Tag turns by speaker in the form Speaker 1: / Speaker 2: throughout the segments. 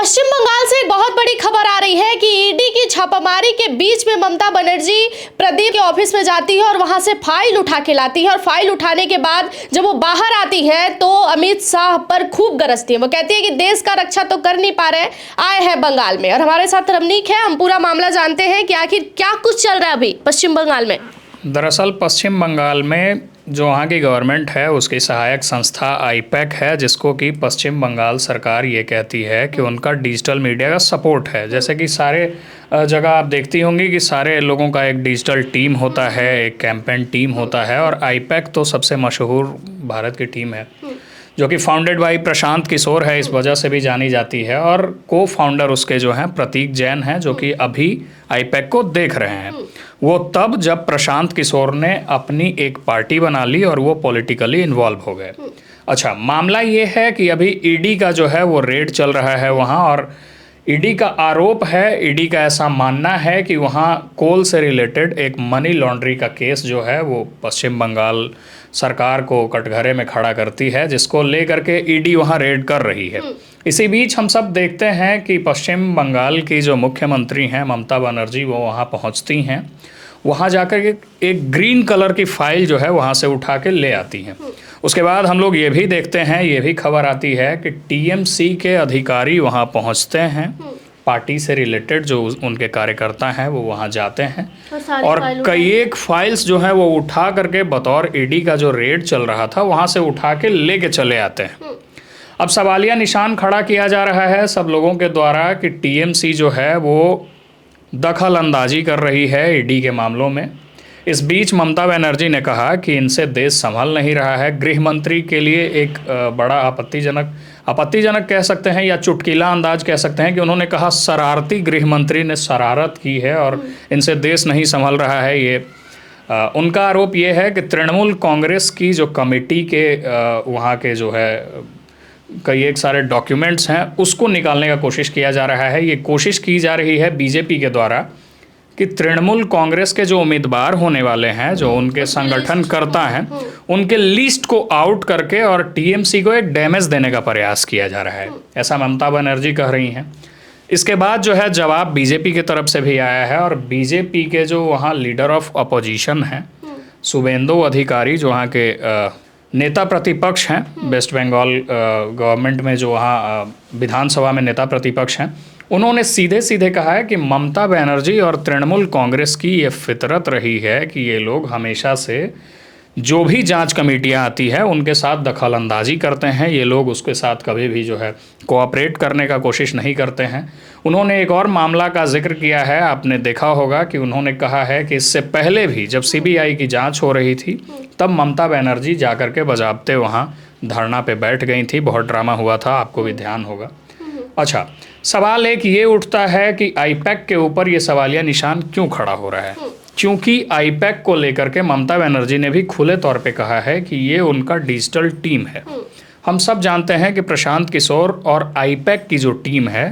Speaker 1: पश्चिम बंगाल से एक बहुत बड़ी खबर आ रही है कि ईडी की छापामारी के बीच में ममता बनर्जी प्रदीप के ऑफिस में जाती है और वहां से फाइल उठा के लाती है और फाइल उठाने के बाद जब वो बाहर आती है तो अमित शाह पर खूब गरजती है। वो कहती है कि देश का रक्षा तो कर नहीं पा रहे, आए हैं बंगाल में। और हमारे साथ रमनीक है, हम पूरा मामला जानते हैं कि आखिर क्या कुछ चल रहा है अभी पश्चिम बंगाल में।
Speaker 2: दरअसल पश्चिम बंगाल में जो वहाँ की गवर्नमेंट है उसकी सहायक संस्था आईपैक है, जिसको कि पश्चिम बंगाल सरकार ये कहती है कि उनका डिजिटल मीडिया का सपोर्ट है। जैसे कि सारे जगह आप देखती होंगी कि सारे लोगों का एक डिजिटल टीम होता है, एक कैंपेन टीम होता है, और आईपैक तो सबसे मशहूर भारत की टीम है जो कि फाउंडेड बाय प्रशांत किशोर है, इस वजह से भी जानी जाती है। और को फाउंडर उसके जो हैं प्रतीक जैन हैं, जो कि अभी आईपैक को देख रहे हैं। वो तब जब प्रशांत किशोर ने अपनी एक पार्टी बना ली और वो पॉलिटिकली इन्वॉल्व हो गए। अच्छा, मामला ये है कि अभी ईडी का जो है वो रेड चल रहा है वहाँ, और ईडी का आरोप है, ईडी का ऐसा मानना है कि वहाँ कोल से रिलेटेड एक मनी लॉन्ड्री का केस जो है वो पश्चिम बंगाल सरकार को कटघरे में खड़ा करती है, जिसको लेकर के ईडी वहाँ रेड कर रही है। इसी बीच हम सब देखते हैं कि पश्चिम बंगाल की जो मुख्यमंत्री हैं ममता बनर्जी, वो वहाँ पहुँचती हैं। वहाँ जाकर के एक ग्रीन कलर की फाइल जो है वहाँ से उठा के ले आती हैं। उसके बाद हम लोग ये भी देखते हैं, ये भी खबर आती है कि टीएमसी के अधिकारी वहाँ पहुँचते हैं, पार्टी से रिलेटेड जो उनके कार्यकर्ता हैं वो वहाँ जाते हैं और कई एक फाइल्स जो हैं वो उठा करके बतौर ईडी का जो रेड चल रहा था वहाँ से उठा के लेके चले आते हैं। अब सवालिया निशान खड़ा किया जा रहा है सब लोगों के द्वारा कि टीएमसी जो है वो दखल अंदाजी कर रही है ईडी के मामलों में। इस बीच ममता बनर्जी ने कहा कि इनसे देश संभल नहीं रहा है। गृह मंत्री के लिए एक बड़ा आपत्तिजनक कह सकते हैं या चुटकीला अंदाज कह सकते हैं कि उन्होंने कहा शरारती गृह मंत्री ने शरारत की है और इनसे देश नहीं संभल रहा है। ये उनका आरोप ये है कि तृणमूल कांग्रेस की जो कमेटी के वहाँ के जो है कई एक सारे डॉक्यूमेंट्स हैं उसको निकालने का कोशिश किया जा रहा है। ये कोशिश की जा रही है बीजेपी के द्वारा कि तृणमूल कांग्रेस के जो उम्मीदवार होने वाले हैं, जो उनके संगठन करता हैं, उनके लिस्ट को आउट करके और टीएमसी को एक डैमेज देने का प्रयास किया जा रहा है, ऐसा ममता बनर्जी कह रही हैं। इसके बाद जो है जवाब बीजेपी की तरफ से भी आया है और बीजेपी के जो वहाँ लीडर ऑफ अपोजिशन हैं शुभेंदु अधिकारी, जो वहाँ के नेता प्रतिपक्ष हैं, वेस्ट बंगाल गवर्नमेंट में जो वहाँ विधानसभा में नेता प्रतिपक्ष हैं, उन्होंने सीधे सीधे कहा है कि ममता बनर्जी और तृणमूल कांग्रेस की ये फितरत रही है कि ये लोग हमेशा से जो भी जांच कमेटियां आती है उनके साथ दखल अंदाजी करते हैं। ये लोग उसके साथ कभी भी जो है कोऑपरेट करने का कोशिश नहीं करते हैं। उन्होंने एक और मामला का जिक्र किया है, आपने देखा होगा कि उन्होंने कहा है कि इससे पहले भी जब सीबीआई की जांच हो रही थी तब ममता बनर्जी जाकर के बजाबते वहाँ धरना पे बैठ गई थी। बहुत ड्रामा हुआ था, आपको भी ध्यान होगा। अच्छा, सवाल एक ये उठता है कि आईपैक के ऊपर ये सवालिया निशान क्यों खड़ा हो रहा है? क्योंकि आईपैक को लेकर के ममता बनर्जी ने भी खुले तौर पे कहा है कि ये उनका डिजिटल टीम है। हम सब जानते हैं कि प्रशांत किशोर और आईपैक की जो टीम है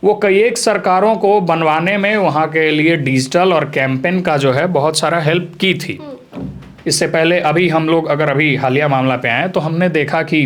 Speaker 2: वो कई एक सरकारों को बनवाने में वहाँ के लिए डिजिटल और कैंपेन का जो है बहुत सारा हेल्प की थी। इससे पहले अभी हम लोग अगर अभी हालिया मामला पे आए तो हमने देखा कि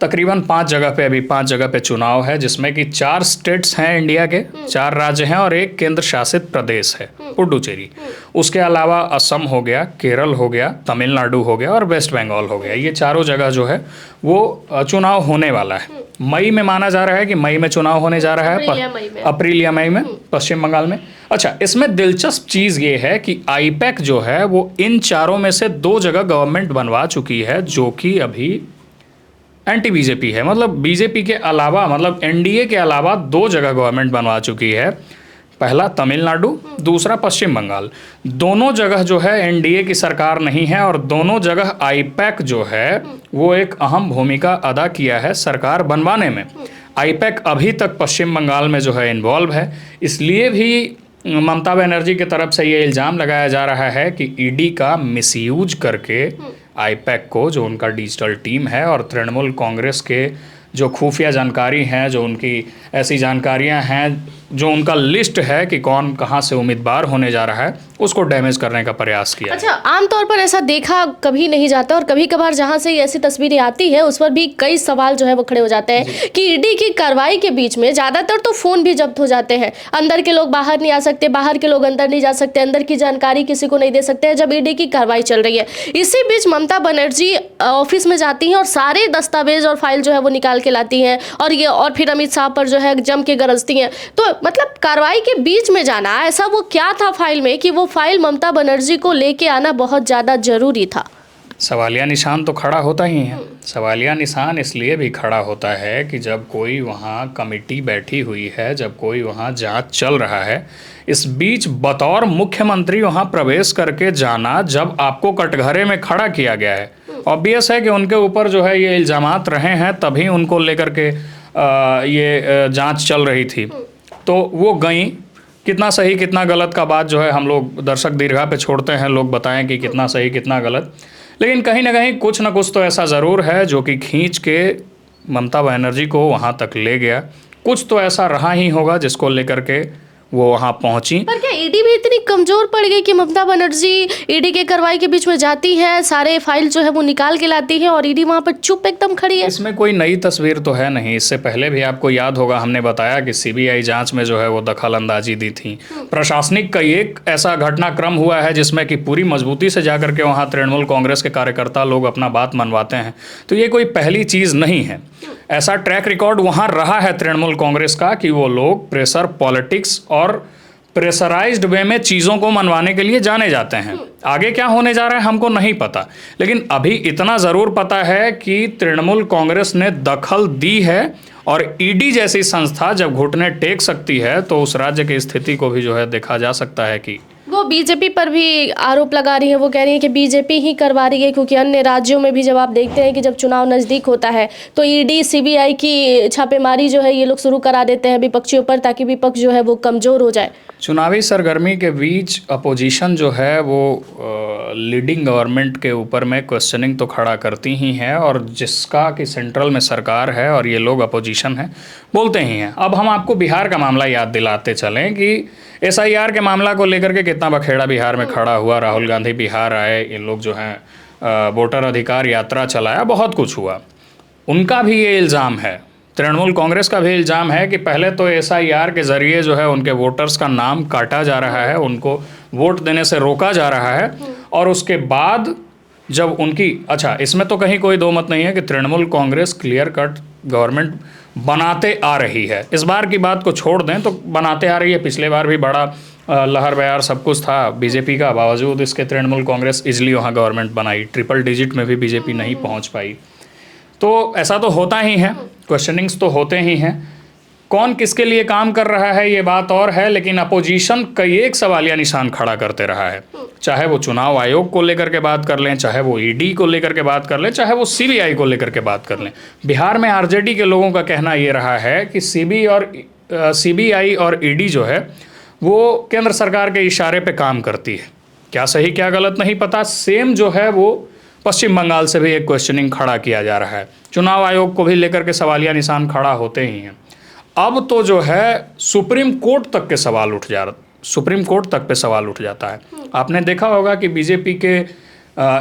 Speaker 2: तकरीबन 5 जगह पे चुनाव है, जिसमें कि 4 स्टेट्स हैं इंडिया के, 4 राज्य हैं और एक केंद्र शासित प्रदेश है पुडुचेरी। उसके अलावा असम हो गया, केरल हो गया, तमिलनाडु हो गया और वेस्ट बंगाल हो गया। ये चारों जगह जो है वो चुनाव होने वाला है। मई में माना जा रहा है कि मई में चुनाव होने जा रहा है, अप्रैल या मई में पश्चिम बंगाल में। अच्छा, इसमें दिलचस्प चीज़ ये है कि आईपैक जो है वो इन चारों में से 2 जगह गवर्नमेंट बनवा चुकी है, जो कि अभी एंटी बीजेपी है। मतलब बीजेपी के अलावा, मतलब एनडीए के अलावा 2 जगह गवर्नमेंट बनवा चुकी है। पहला तमिलनाडु, दूसरा पश्चिम बंगाल। दोनों जगह जो है एनडीए की सरकार नहीं है और दोनों जगह आईपैक जो है वो एक अहम भूमिका अदा किया है सरकार बनवाने में। आईपैक अभी तक पश्चिम बंगाल में जो है इन्वॉल्व है। इसलिए भी ममता बनर्जी की तरफ से ये इल्ज़ाम लगाया जा रहा है कि ईडी का मिसयूज करके आईपैक को, जो उनका डिजिटल टीम है, और तृणमूल कांग्रेस के जो खुफिया जानकारी हैं, जो उनकी ऐसी जानकारियां हैं, जो उनका लिस्ट है कि कौन कहां से उम्मीदवार होने जा रहा है, उसको डैमेज करने का प्रयास किया।
Speaker 1: अच्छा, आमतौर पर ऐसा देखा कभी नहीं जाता और कभी कभार जहां से ऐसी तस्वीरें आती है उस पर भी कई सवाल जो है वो खड़े हो जाते हैं कि ईडी की कार्रवाई के बीच में ज्यादातर तो फोन भी जब्त हो जाते हैं, अंदर के लोग बाहर नहीं आ सकते, बाहर के लोग अंदर नहीं जा सकते, अंदर की जानकारी किसी को नहीं दे सकते हैं जब ईडी की कार्रवाई चल रही है। इसी बीच ममता बनर्जी ऑफिस में जाती हैं और सारे दस्तावेज और फाइल जो है वो निकाल के लाती हैं और फिर अमित शाह पर जो है जम के गरजती हैं। तो मतलब कार्रवाई के बीच में जाना, ऐसा वो क्या था फाइल में कि वो फाइल ममता बनर्जी को लेके आना बहुत ज़्यादा जरूरी था?
Speaker 2: सवालिया निशान तो खड़ा होता ही है। सवालिया निशान इसलिए भी खड़ा होता है कि जब कोई वहाँ कमेटी बैठी हुई है, जब कोई वहाँ जांच चल रहा है, इस बीच बतौर मुख्यमंत्री वहाँ प्रवेश करके जाना, जब आपको कटघरे में खड़ा किया गया है, ऑब्वियस है कि उनके ऊपर जो है ये इल्ज़ामात रहे हैं, तभी उनको लेकर के ये जांच चल रही थी। तो वो गई, कितना सही कितना गलत का बात जो है हम लोग दर्शक दीर्घा पे छोड़ते हैं, लोग बताएं कि कितना सही कितना गलत, लेकिन कहीं ना कहीं कुछ ना कुछ तो ऐसा ज़रूर है जो कि खींच के ममता बनर्जी को वहाँ तक ले गया। कुछ तो ऐसा रहा ही होगा जिसको लेकर के वो वहाँ पहुँची।
Speaker 1: पर क्या ईडी भी इतनी कमज़ोर पड़ गई कि ममता बनर्जी ईडी के कार्रवाई के बीच में जाती है, सारे फाइल जो है वो निकाल के लाती है और ईडी वहाँ पर चुप एकदम खड़ी है?
Speaker 2: इसमें कोई नई तस्वीर तो है नहीं। इससे पहले भी आपको याद होगा हमने बताया कि सीबीआई जांच में जो है वो दखल अंदाजी दी थी। प्रशासनिक का एक ऐसा घटनाक्रम हुआ है जिसमें कि पूरी मजबूती से जाकर के वहाँ तृणमूल कांग्रेस के कार्यकर्ता लोग अपना बात मनवाते हैं। तो ये कोई पहली चीज़ नहीं है। ऐसा ट्रैक रिकॉर्ड वहाँ रहा है तृणमूल कांग्रेस का कि वो लोग प्रेशर पॉलिटिक्स और प्रेशराइज्ड वे में चीज़ों को मनवाने के लिए जाने जाते हैं। आगे क्या होने जा रहा है हमको नहीं पता, लेकिन अभी इतना ज़रूर पता है कि तृणमूल कांग्रेस ने दखल दी है और ईडी जैसी संस्था जब घुटने टेक सकती है तो उस राज्य की स्थिति को भी जो है देखा जा सकता है कि
Speaker 1: वो बीजेपी पर भी आरोप लगा रही है। वो कह रही है कि बीजेपी ही करवा रही है, क्योंकि अन्य राज्यों में भी जब आप देखते हैं कि जब चुनाव नज़दीक होता है तो ईडी सीबीआई की छापेमारी जो है ये लोग शुरू करा देते हैं विपक्षियों पर, ताकि विपक्ष जो है वो कमज़ोर हो जाए।
Speaker 2: चुनावी सरगर्मी के बीच अपोजिशन जो है वो लीडिंग गवर्नमेंट के ऊपर में क्वेश्चनिंग तो खड़ा करती ही है, और जिसका कि सेंट्रल में सरकार है और ये लोग अपोजिशन है बोलते ही हैं। अब हम आपको बिहार का मामला याद दिलाते चलें कि SIR के मामला को लेकर के कितना बखेड़ा बिहार में खड़ा हुआ। राहुल गांधी बिहार आए, ये लोग जो हैं वोटर अधिकार यात्रा चलाया, बहुत कुछ हुआ। उनका भी ये इल्ज़ाम है, तृणमूल कांग्रेस का भी इल्ज़ाम है कि पहले तो SIR के ज़रिए जो है उनके वोटर्स का नाम काटा जा रहा है, उनको वोट देने से रोका जा रहा है, और उसके बाद जब उनकी इसमें तो कहीं कोई दो मत नहीं है कि Trinamool Congress clear cut government बनाते आ रही है। इस बार की बात को छोड़ दें तो बनाते आ रही है। पिछले बार भी बड़ा लहर बयार सब कुछ था बीजेपी का, बावजूद इसके तृणमूल कांग्रेस इजली वहाँ गवर्नमेंट बनाई। ट्रिपल डिजिट में भी बीजेपी नहीं पहुँच पाई। तो ऐसा तो होता ही है, क्वेश्चनिंग्स तो होते ही हैं। कौन किसके लिए काम कर रहा है ये बात और है, लेकिन अपोजिशन कई एक सवालिया निशान खड़ा करते रहा है। चाहे वो चुनाव आयोग को लेकर के बात कर लें, चाहे वो ईडी को लेकर के बात कर लें, चाहे वो सीबीआई को लेकर के बात कर लें। बिहार में आरजेडी के लोगों का कहना ये रहा है कि सीबीआई और ईडी जो है वो केंद्र सरकार के इशारे पे काम करती है। क्या सही क्या गलत नहीं पता। सेम जो है वो पश्चिम बंगाल से भी एक क्वेश्चनिंग खड़ा किया जा रहा है। चुनाव आयोग को भी लेकर के सवालिया निशान खड़ा होते ही हैं। अब तो जो है सुप्रीम कोर्ट तक पे सवाल उठ जाता है। आपने देखा होगा कि बीजेपी के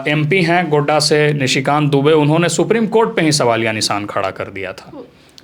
Speaker 2: MP हैं गोड्डा से निशिकांत दुबे, उन्होंने सुप्रीम कोर्ट पे ही सवालिया निशान खड़ा कर दिया था।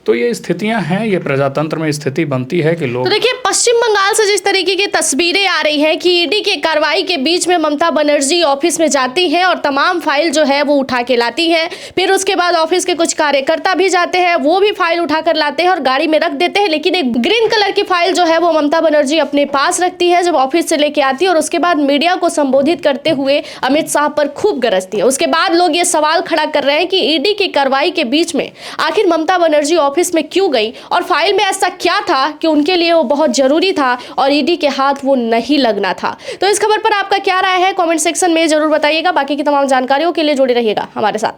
Speaker 2: तो ये स्थितियां हैं, ये प्रजातंत्र में स्थिति बनती है कि लोग।
Speaker 1: तो देखिए, पश्चिम बंगाल से जिस तरीके की तस्वीरें आ रही हैं कि ईडी के कार्रवाई के बीच में ममता बनर्जी ऑफिस में जाती हैं और तमाम फाइल जो है वो उठा के लाती हैं, फिर उसके बाद ऑफिस के कुछ कार्यकर्ता भी जाते हैं, वो भी फाइल उठा कर लाते हैं और गाड़ी में रख देते हैं, लेकिन एक ग्रीन कलर की फाइल जो है वो ममता बनर्जी अपने पास रखती है जब ऑफिस से लेके आती है, और उसके बाद मीडिया को संबोधित करते हुए अमित शाह पर खूब गरजती है। उसके बाद लोग ये सवाल खड़ा कर रहे हैं कि ईडी की कार्रवाई के बीच में आखिर ममता बनर्जी ऑफिस में क्यों गई, और फाइल में ऐसा क्या था कि उनके लिए वो बहुत जरूरी था और ईडी के हाथ वो नहीं लगना था। तो इस खबर पर आपका क्या राय है, कमेंट सेक्शन में जरूर बताइएगा। बाकी की तमाम जानकारियों के लिए जुड़े रहिएगा हमारे साथ।